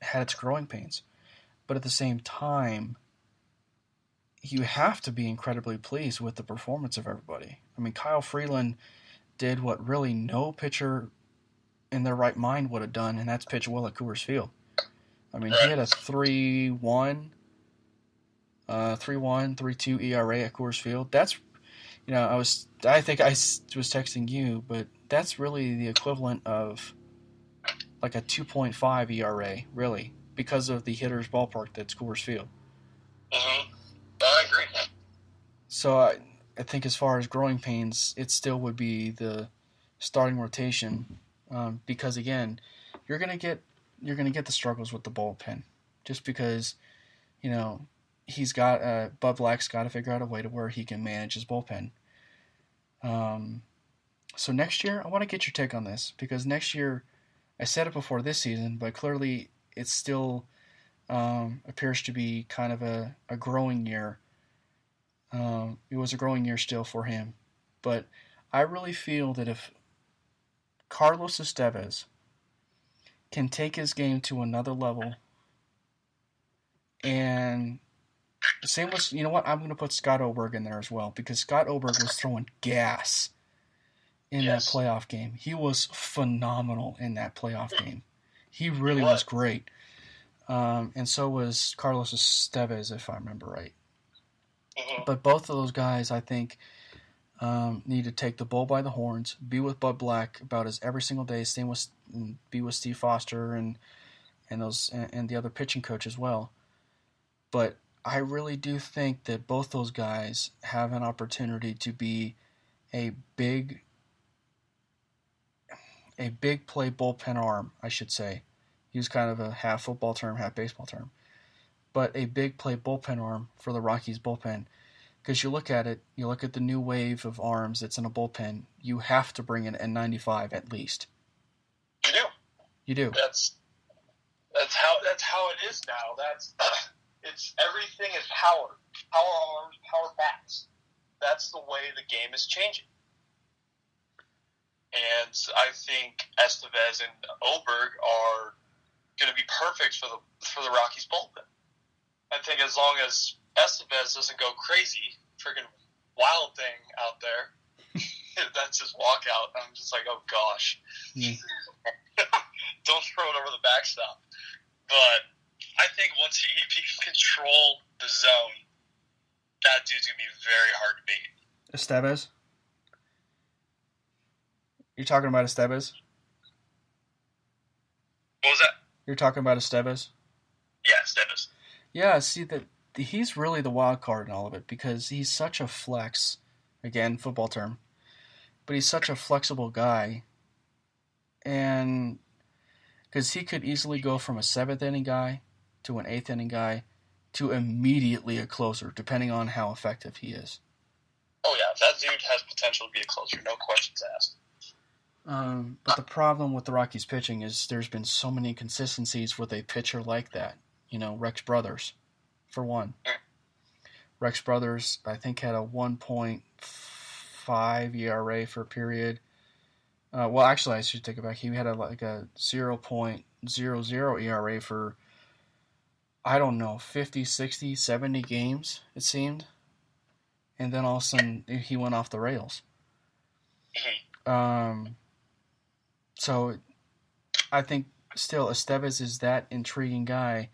had its growing pains. But at the same time, you have to be incredibly pleased with the performance of everybody. I mean, Kyle Freeland did what really no pitcher in their right mind would have done, and that's pitch well at Coors Field. I mean, he had a 3.1, 3.2 ERA at Coors Field. That's, I think I was texting you, but that's really the equivalent of like a 2.5 ERA, really, because of the hitter's ballpark that's Coors Field. Mm-hmm. I agree. So I think as far as growing pains, it still would be the starting rotation, because again, you're gonna get the struggles with the bullpen, just because, he's got Bud Black's got to figure out a way to where he can manage his bullpen. So next year, I want to get your take on this, because next year, I said it before this season, but clearly it still appears to be kind of a growing year. It was a growing year still for him. But I really feel that if Carlos Estevez can take his game to another level, and same with, you know what, I'm going to put Scott Oberg in there as well, because Scott Oberg was throwing gas in that playoff game. He was phenomenal in that playoff game. He really was great. And so was Carlos Estevez, if I remember right. Mm-hmm. But both of those guys, I think, need to take the bull by the horns, be with Bud Black about as every single day, be with Steve Foster and the other pitching coach as well. But I really do think that both those guys have an opportunity to be a big play bullpen arm, I should say. Use kind of a half football term, half baseball term. But a big play bullpen arm for the Rockies bullpen. Because you look at the new wave of arms that's in a bullpen, you have to bring in N95 at least. You do. You do. That's how it is now. It's everything is power arms, power bats. That's the way the game is changing. And I think Estevez and Oberg are going to be perfect for the Rockies bullpen. I think as long as Estevez doesn't go crazy, freaking wild thing out there, that's his walkout. I'm just like, oh gosh. Don't throw it over the backstop. But I think once he can control the zone, that dude's going to be very hard to beat. Estevez? You're talking about Estevez? What was that? You're talking about Estevez? Yeah, Estevez. Yeah, see, that he's really the wild card in all of it, because he's such a flex, again, football term, but he's such a flexible guy, and because he could easily go from a 7th inning guy to an 8th inning guy to immediately a closer, depending on how effective he is. Oh yeah, that dude has potential to be a closer, no questions asked. But the problem with the Rockies pitching is there's been so many inconsistencies with a pitcher like that. Rex Brothers, for one. Rex Brothers, I think, had a 1.5 ERA for a period. Well, actually, I should take it back. He had a 0.00 ERA for, I don't know, 50, 60, 70 games, it seemed. And then all of a sudden, he went off the rails. So I think still Estevez is that intriguing guy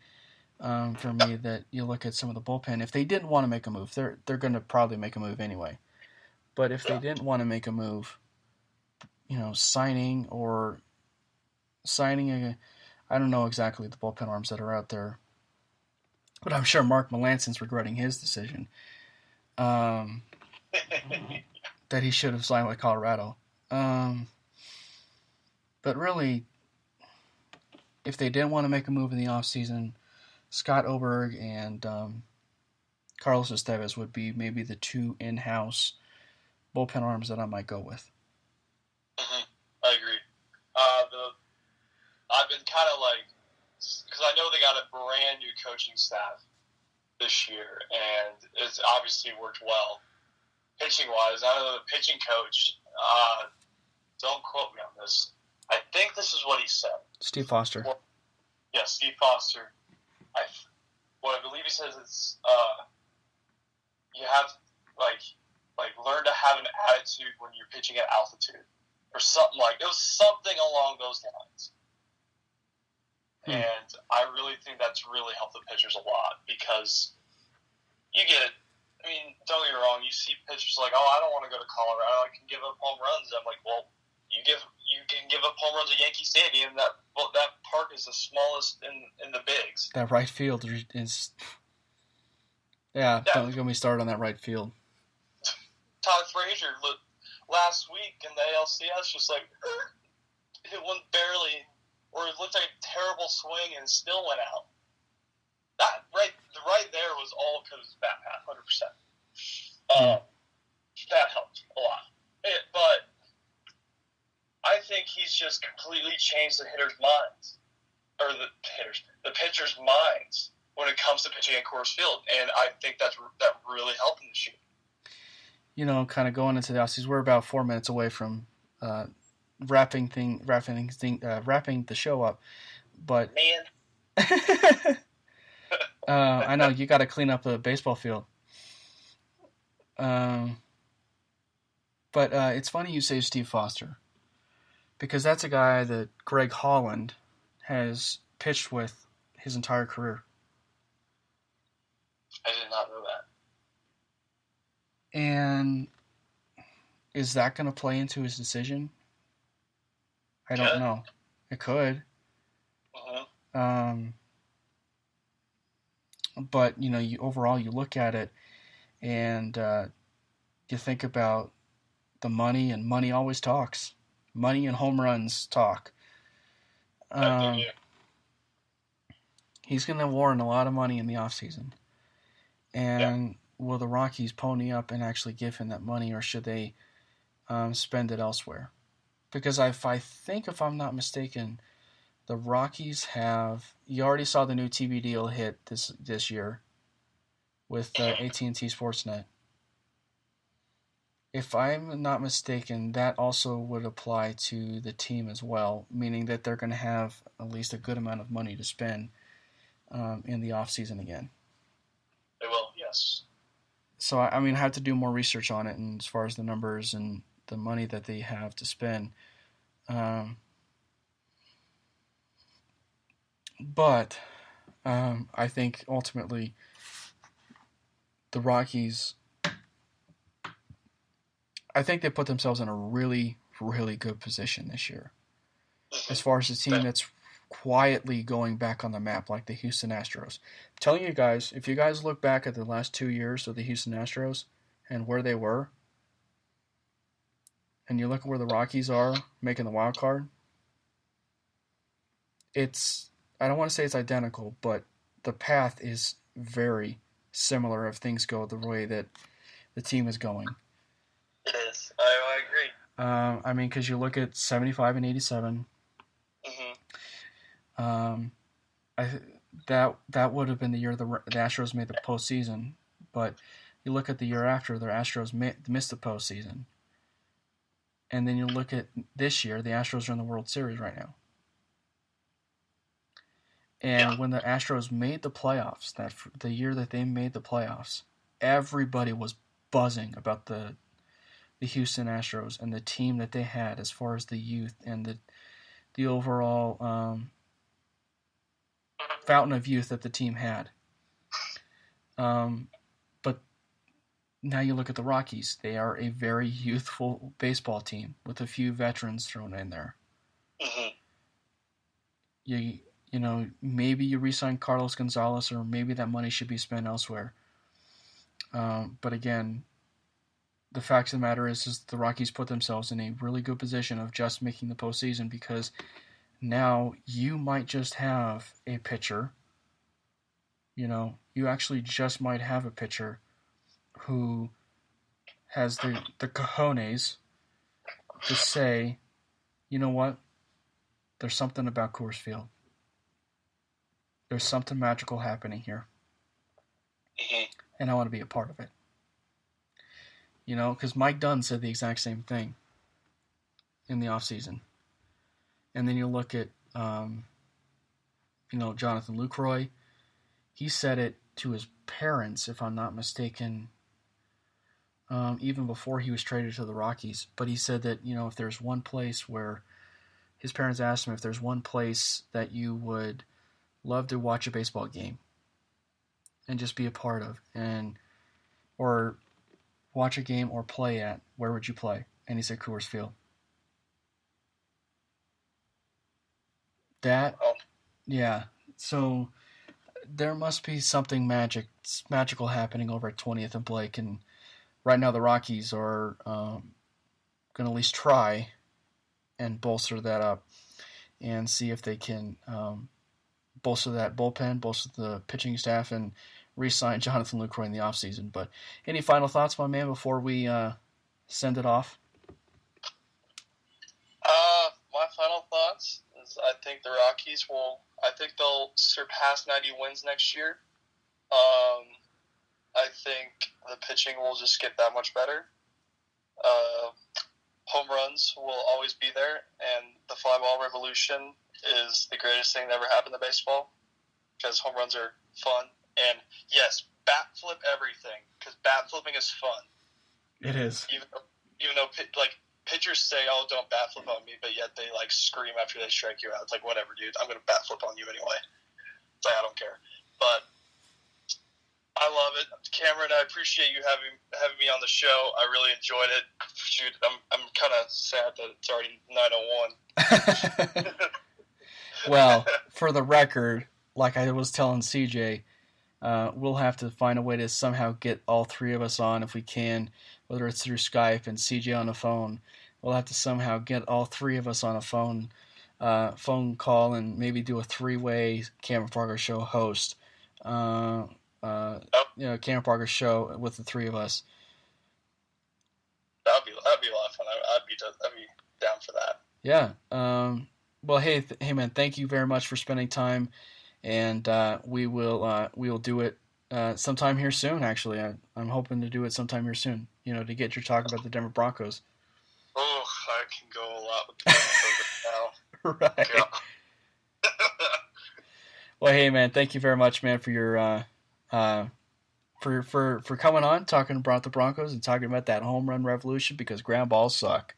for me that you look at some of the bullpen. If they didn't want to make a move, they're going to probably make a move anyway. But if they didn't want to make a move, signing I don't know exactly the bullpen arms that are out there, but I'm sure Mark Melanson's regretting his decision that he should have signed with Colorado. But really, if they didn't want to make a move in the offseason, Scott Oberg and Carlos Estevez would be maybe the two in-house bullpen arms that I might go with. Mm-hmm. I agree. I've been kind of like, because I know they got a brand new coaching staff this year, and it's obviously worked well pitching-wise. I know the pitching coach, don't quote me on this, I think this is what he said. Steve Foster. Yeah, Steve Foster. What I believe he says is you have like learn to have an attitude when you're pitching at altitude, or something it was something along those lines. And I really think that's really helped the pitchers a lot, because you get, I mean, don't get me wrong, you see pitchers like, oh, I don't want to go to Colorado, I can give up home runs. I'm like, well, you can give up home runs at Yankee Stadium. That park is the smallest in the bigs. That right field is, yeah. Don't get me started on that right field. Todd Frazier last week in the ALCS just hit one barely, or it looked like a terrible swing and still went out. That right there was all because of his bat path, 100%. That helped a lot. But I think he's just completely changed the hitters' minds, or the pitchers' minds when it comes to pitching at Coors Field, and I think that really helped him this year. You know, kind of going into the offseason, we're about 4 minutes away from wrapping the show up, but Man, I know you got to clean up the baseball field. But it's funny you say Steve Foster, because that's a guy that Greg Holland has pitched with his entire career. I did not know that. And is that going to play into his decision? I don't know. It could. Uh-huh. But, you know, overall you look at it and you think about the money, and money always talks. Money and home runs talk. He's going to warrant a lot of money in the offseason. And will the Rockies pony up and actually give him that money, or should they spend it elsewhere? Because if I'm not mistaken, the Rockies have... You already saw the new TV deal hit this year with AT&T Sportsnet. If I'm not mistaken, that also would apply to the team as well, meaning that they're going to have at least a good amount of money to spend in the offseason again. They will, yes. So, I mean, I have to do more research on it, and as far as the numbers and the money that they have to spend. But I think ultimately the Rockies... I think they put themselves in a really, really good position this year. As far as a team that's quietly going back on the map, like the Houston Astros. I'm telling you guys, if you guys look back at the last 2 years of the Houston Astros and where they were, and you look at where the Rockies are making the wild card, I don't want to say it's identical, but the path is very similar if things go the way that the team is going. It is. I agree. I mean, because you look at 75 and 87. Mm-hmm. That would have been the year the Astros made the postseason, but you look at the year after, the Astros missed the postseason, and then you look at this year, the Astros are in the World Series right now. And when the Astros made the playoffs, the year that they made the playoffs, everybody was buzzing about the Houston Astros and the team that they had as far as the youth and the overall fountain of youth that the team had. But now you look at the Rockies. They are a very youthful baseball team with a few veterans thrown in there. Mm-hmm. You know, maybe you re-sign Carlos Gonzalez, or maybe that money should be spent elsewhere. But again, the fact of the matter is the Rockies put themselves in a really good position of just making the postseason, because now you might just have a pitcher. You know, you actually just might have a pitcher who has the cojones to say, you know what, there's something about Coors Field. There's something magical happening here. Mm-hmm. And I want to be a part of it. You know, because Mike Dunn said the exact same thing in the offseason. And then you look at Jonathan Lucroy. He said it to his parents, if I'm not mistaken, even before he was traded to the Rockies. But he said that, if there's one place where his parents asked him if there's one place that you would love to watch a baseball game and just be a part of, or watch a game or play at, where would you play? And he said Coors Field. Yeah. So there must be something magical happening over at 20th and Blake, and right now the Rockies are going to at least try and bolster that up and see if they can bolster that bullpen, bolster the pitching staff, and re-sign Jonathan Lucroy in the offseason. But any final thoughts, my man, before we send it off? My final thoughts is I think the Rockies they'll surpass 90 wins next year. I think the pitching will just get that much better. Home runs will always be there, and the fly ball revolution is the greatest thing that ever happened to baseball, because home runs are fun. And yes, bat flip everything, because bat flipping is fun. It is. Even though pitchers say, "Oh, don't bat flip on me," but yet they scream after they strike you out. It's like, whatever, dude. I'm gonna bat flip on you anyway. It's like, I don't care. But I love it, Cameron. I appreciate you having me on the show. I really enjoyed it. Shoot, I'm kind of sad that it's already 9:01. Well, for the record, like I was telling CJ, we'll have to find a way to somehow get all three of us on if we can, whether it's through Skype and CJ on the phone. We'll have to somehow get all three of us on a phone call and maybe do a three-way Cameron Parker Show host. Cameron Parker Show with the three of us. That'd be a lot of fun. I'd be down for that. Yeah. Well, hey, man, thank you very much for spending time, and we will do it sometime here soon. Actually, I'm hoping to do it sometime here soon. To get your talk about the Denver Broncos. Oh, I can go a lot with the Broncos now. Right. Yeah. Well, hey, man, thank you very much, man, for your for coming on, talking about the Broncos and talking about that home run revolution, because ground balls suck.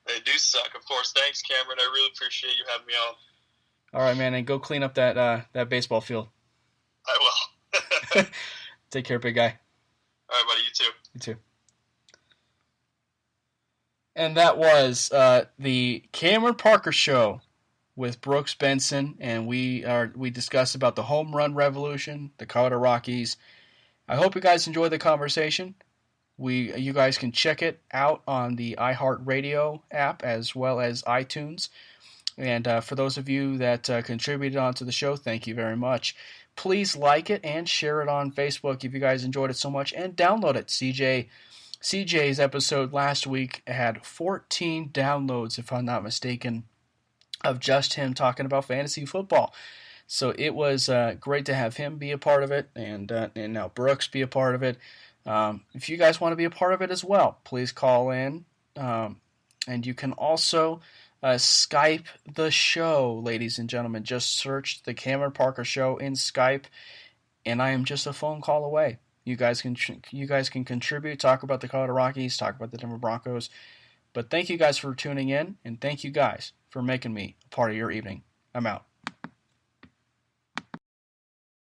They do suck, of course. Thanks, Cameron. I really appreciate you having me on. All right, man, and go clean up that baseball field. I will. Take care, big guy. All right, buddy. You too. You too. And that was the Cameron Parker Show with Brooks Benson, and we discussed about the home run revolution, the Colorado Rockies. I hope you guys enjoyed the conversation. You guys can check it out on the iHeartRadio app as well as iTunes. And for those of you that contributed onto the show, thank you very much. Please like it and share it on Facebook if you guys enjoyed it so much, and download it. CJ's episode last week had 14 downloads, if I'm not mistaken, of just him talking about fantasy football. So it was great to have him be a part of it, and now Brooks be a part of it. If you guys want to be a part of it as well, please call in. And you can also Skype the show, ladies and gentlemen. Just search the Cameron Parker Show in Skype, and I am just a phone call away. You guys can contribute, talk about the Colorado Rockies, talk about the Denver Broncos. But thank you guys for tuning in, and thank you guys for making me a part of your evening. I'm out.